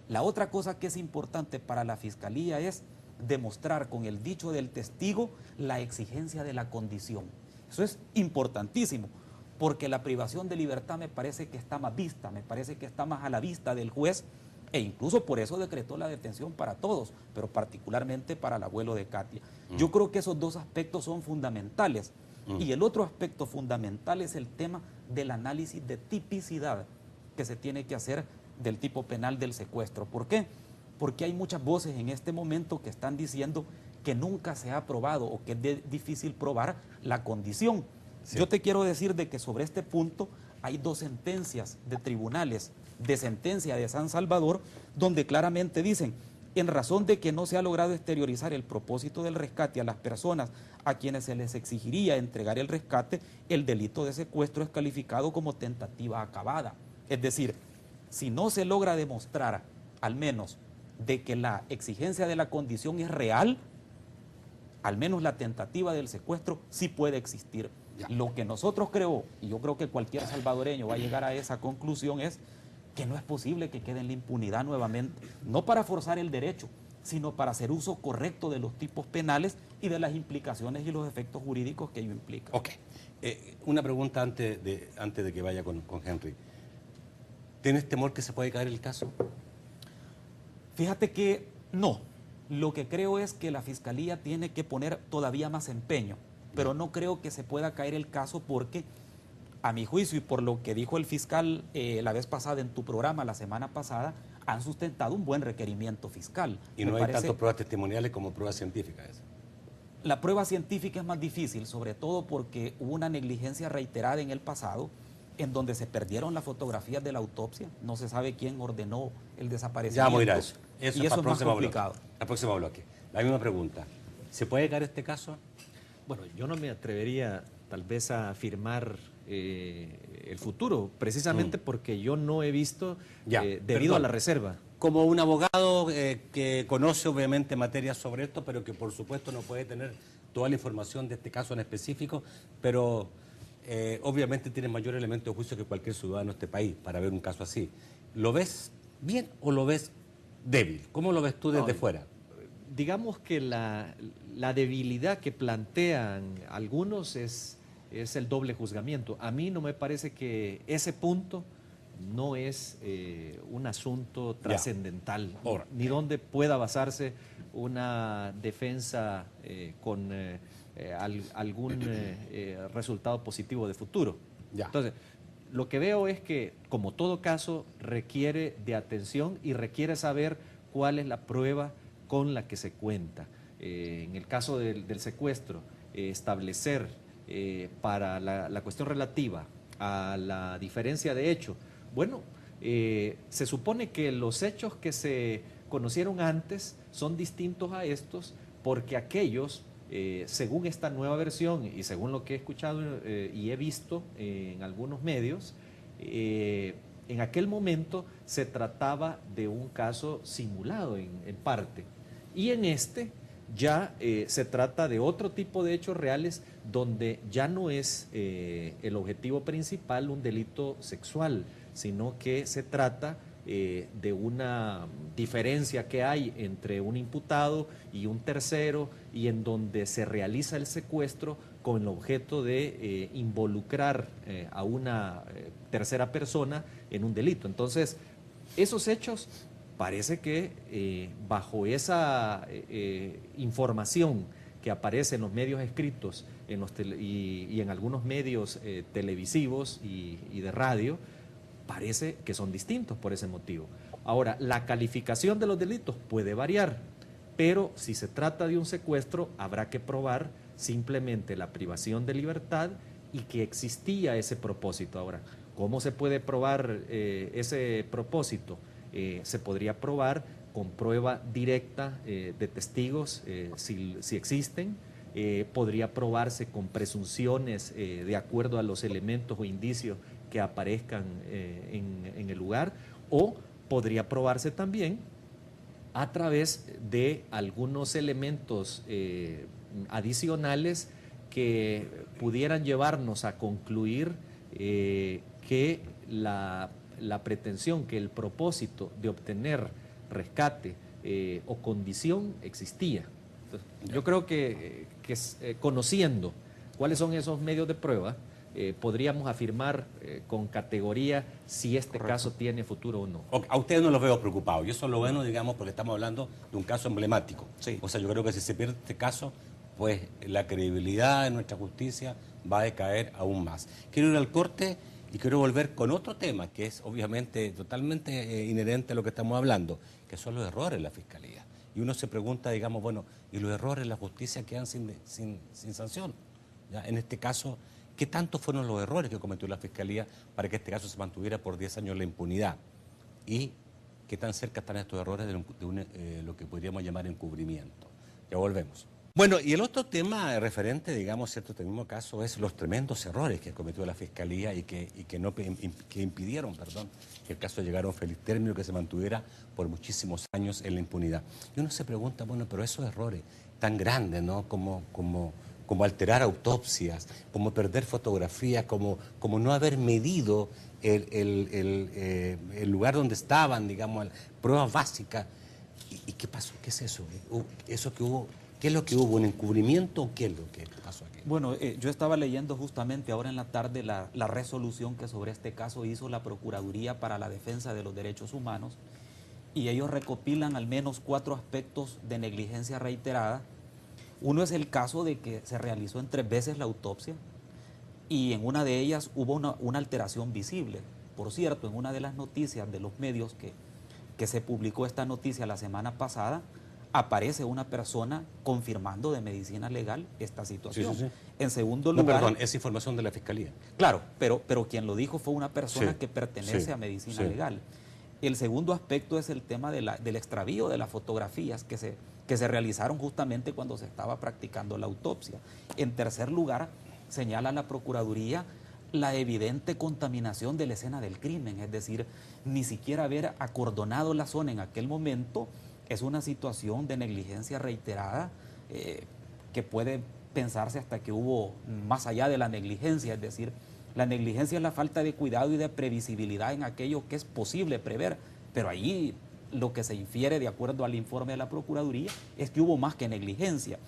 La otra cosa que es importante para la Fiscalía es demostrar con el dicho del testigo la exigencia de la condición. Eso es importantísimo, porque la privación de libertad me parece que está más vista, me parece que está más a la vista del juez, e incluso por eso decretó la detención para todos, pero particularmente para el abuelo de Katia. Yo creo que esos dos aspectos son fundamentales. Y el otro aspecto fundamental es el tema del análisis de tipicidad que se tiene que hacer del tipo penal del secuestro. ¿Por qué? Porque hay muchas voces en este momento que están diciendo que nunca se ha probado o que es difícil probar la condición. Sí. Yo te quiero decir de que sobre este punto hay dos sentencias de tribunales, de sentencia de San Salvador, donde claramente dicen: en razón de que no se ha logrado exteriorizar el propósito del rescate a las personas a quienes se les exigiría entregar el rescate, el delito de secuestro es calificado como tentativa acabada. Es decir, si no se logra demostrar, al menos, de que la exigencia de la condición es real, al menos la tentativa del secuestro sí puede existir. Ya. Lo que nosotros creo, y yo creo que cualquier salvadoreño va a llegar a esa conclusión, es que no es posible que quede en la impunidad nuevamente, no para forzar el derecho, sino para hacer uso correcto de los tipos penales y de las implicaciones y los efectos jurídicos que ello implica. Ok. Una pregunta antes de que vaya con Henry. ¿Tienes temor que se puede caer el caso? Fíjate que no. Lo que creo es que la Fiscalía tiene que poner todavía más empeño, pero no creo que se pueda caer el caso porque, a mi juicio y por lo que dijo el fiscal la vez pasada en tu programa, la semana pasada, han sustentado un buen requerimiento fiscal. Y no hay tanto pruebas testimoniales como pruebas científicas. La prueba científica es más difícil, sobre todo porque hubo una negligencia reiterada en el pasado, en donde se perdieron las fotografías de la autopsia, no se sabe quién ordenó el desaparecimiento. Ya vamos a ir a eso. Y eso es más complicado. Al próximo bloque. La misma pregunta. ¿Se puede caer este caso? Bueno, yo no me atrevería tal vez a afirmar el futuro, precisamente porque yo no he visto, debido a la reserva. Como un abogado que conoce obviamente materias sobre esto, pero que por supuesto no puede tener toda la información de este caso en específico, pero obviamente tiene mayor elemento de juicio que cualquier ciudadano de este país para ver un caso así. ¿Lo ves bien o lo ves débil? ¿Cómo lo ves tú desde fuera? Digamos que la debilidad que plantean algunos es el doble juzgamiento. A mí no me parece que ese punto no es un asunto trascendental, ni donde pueda basarse una defensa con algún resultado positivo de futuro. Entonces, lo que veo es que, como todo caso, requiere de atención y requiere saber cuál es la prueba con la que se cuenta. En el caso del secuestro, establecer para la cuestión relativa a la diferencia de hecho, bueno, se supone que los hechos que se conocieron antes son distintos a estos porque aquellos, según esta nueva versión y según lo que he escuchado y he visto en algunos medios, en aquel momento se trataba de un caso simulado en parte. Y en este ya se trata de otro tipo de hechos reales donde ya no es el objetivo principal un delito sexual, sino que se trata de una diferencia que hay entre un imputado y un tercero y en donde se realiza el secuestro con el objeto de involucrar a una tercera persona en un delito. Entonces, esos hechos parece que bajo esa información que aparece en los medios escritos y en algunos medios televisivos y de radio, parece que son distintos por ese motivo. Ahora, la calificación de los delitos puede variar, pero si se trata de un secuestro, habrá que probar simplemente la privación de libertad y que existía ese propósito. Ahora, ¿cómo se puede probar ese propósito? Se podría probar con prueba directa de testigos, si existen. Podría probarse con presunciones de acuerdo a los elementos o indicios que aparezcan en el lugar, o podría probarse también a través de algunos elementos adicionales que pudieran llevarnos a concluir que la pretensión, que el propósito de obtener rescate o condición existía. Entonces, yo creo que conociendo cuáles son esos medios de prueba, podríamos afirmar con categoría si este caso tiene futuro o no. A ustedes no los veo preocupados, y eso es lo bueno, digamos, porque estamos hablando de un caso emblemático. Sí. O sea, yo creo que si se pierde este caso, pues la credibilidad de nuestra justicia va a decaer aún más. Quiero ir al corte y quiero volver con otro tema que es obviamente totalmente inherente a lo que estamos hablando, que son los errores en la Fiscalía. Y uno se pregunta, digamos, bueno, ¿y los errores en la justicia quedan sin sanción? ¿Ya? En este caso, ¿qué tanto fueron los errores que cometió la Fiscalía para que este caso se mantuviera por 10 años la impunidad? ¿Y qué tan cerca están estos errores de lo que podríamos llamar encubrimiento? Ya volvemos. Bueno, y el otro tema referente, digamos, cierto, este mismo caso es los tremendos errores que cometió la Fiscalía y que impidieron, que el caso llegara a un feliz término, que se mantuviera por muchísimos años en la impunidad. Y uno se pregunta, bueno, pero esos errores tan grandes, ¿no? Como alterar autopsias, como perder fotografías, como no haber medido el lugar donde estaban, digamos, pruebas básicas. ¿Y qué pasó? ¿Qué es eso? ¿Eso que hubo? ¿Qué es lo que hubo? ¿Un encubrimiento o qué es lo que pasó aquí? Bueno, yo estaba leyendo justamente ahora en la tarde la resolución que sobre este caso hizo la Procuraduría para la Defensa de los Derechos Humanos, y ellos recopilan al menos 4 aspectos de negligencia reiterada. Uno es el caso de que se realizó en 3 veces la autopsia y en una de ellas hubo una alteración visible. Por cierto, en una de las noticias de los medios que se publicó esta noticia la semana pasada, aparece una persona confirmando de medicina legal esta situación. Sí. En segundo lugar... No, perdón, es información de la Fiscalía. Claro, pero quien lo dijo fue una persona Sí, que pertenece sí, a medicina sí. legal. El segundo aspecto es el tema del extravío de las fotografías que se realizaron justamente cuando se estaba practicando la autopsia. En tercer lugar, señala la Procuraduría la evidente contaminación de la escena del crimen, es decir, ni siquiera haber acordonado la zona en aquel momento es una situación de negligencia reiterada que puede pensarse hasta que hubo más allá de la negligencia, es decir, la negligencia es la falta de cuidado y de previsibilidad en aquello que es posible prever, pero ahí lo que se infiere de acuerdo al informe de la Procuraduría es que hubo más que negligencia.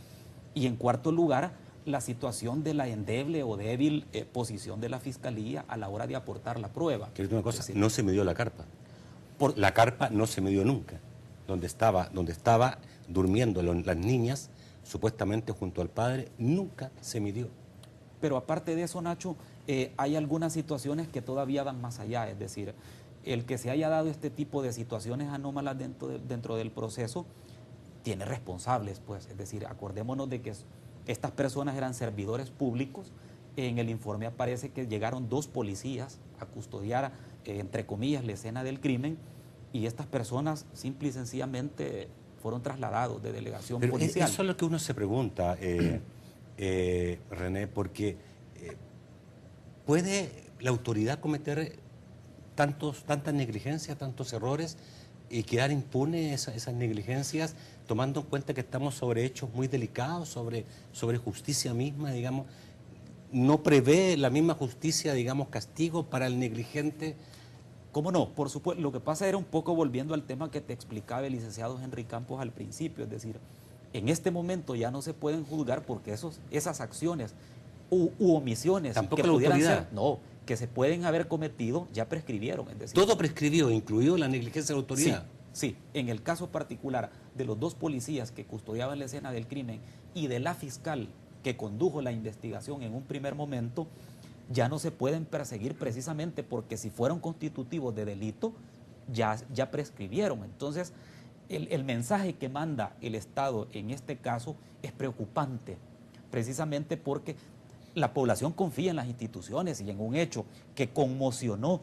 Y en cuarto lugar, la situación de la endeble o débil posición de la Fiscalía a la hora de aportar la prueba. Quiero decir una cosa, Es decir, no se midió la carpa. La carpa no se midió nunca. Donde estaba durmiendo las niñas, supuestamente junto al padre, nunca se midió. Pero aparte de eso, Nacho, hay algunas situaciones que todavía van más allá, es decir, el que se haya dado este tipo de situaciones anómalas dentro del proceso tiene responsables, pues, es decir, acordémonos de que estas personas eran servidores públicos. En el informe aparece que llegaron 2 policías a custodiar, entre comillas, la escena del crimen, y estas personas simple y sencillamente fueron trasladados de delegación Pero policial. eso es lo que uno se pregunta, René, porque ¿puede la autoridad cometer tantas negligencias, tantos errores y quedar impune esas negligencias, tomando en cuenta que estamos sobre hechos muy delicados, sobre justicia misma, digamos? ¿No prevé la misma justicia, digamos, castigo para el negligente? ¿Cómo no? Por supuesto, lo que pasa era un poco volviendo al tema que te explicaba el licenciado Henry Campos al principio, es decir, en este momento ya no se pueden juzgar porque esas acciones u omisiones Tampoco que la pudieran autoridad. ser, no, que se pueden haber cometido ya prescribieron, es decir, Todo prescribió, incluido la negligencia de la autoridad. Sí, en el caso particular de los 2 policías que custodiaban la escena del crimen y de la fiscal que condujo la investigación en un primer momento, ya no se pueden perseguir precisamente porque si fueron constitutivos de delito, ya prescribieron. Entonces, el mensaje que manda el Estado en este caso es preocupante, precisamente porque la población confía en las instituciones y en un hecho que conmocionó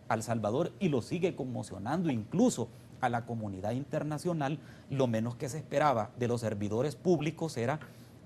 a El Salvador y lo sigue conmocionando incluso a la comunidad internacional. Lo menos que se esperaba de los servidores públicos era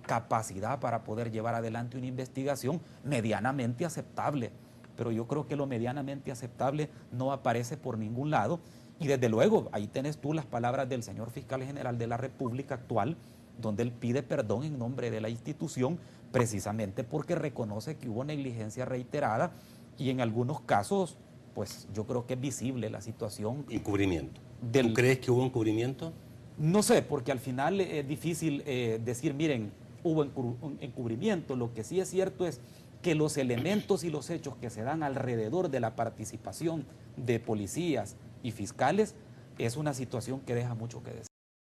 capacidad para poder llevar adelante una investigación medianamente aceptable. Pero yo creo que lo medianamente aceptable no aparece por ningún lado. Y desde luego, ahí tenés tú las palabras del señor fiscal general de la República actual, donde él pide perdón en nombre de la institución, precisamente porque reconoce que hubo negligencia reiterada y en algunos casos, pues yo creo que es visible la situación. Encubrimiento. ¿Tú crees que hubo encubrimiento? No sé, porque al final es difícil decir, miren, hubo un encubrimiento. Lo que sí es cierto es que los elementos y los hechos que se dan alrededor de la participación de policías y fiscales es una situación que deja mucho que decir.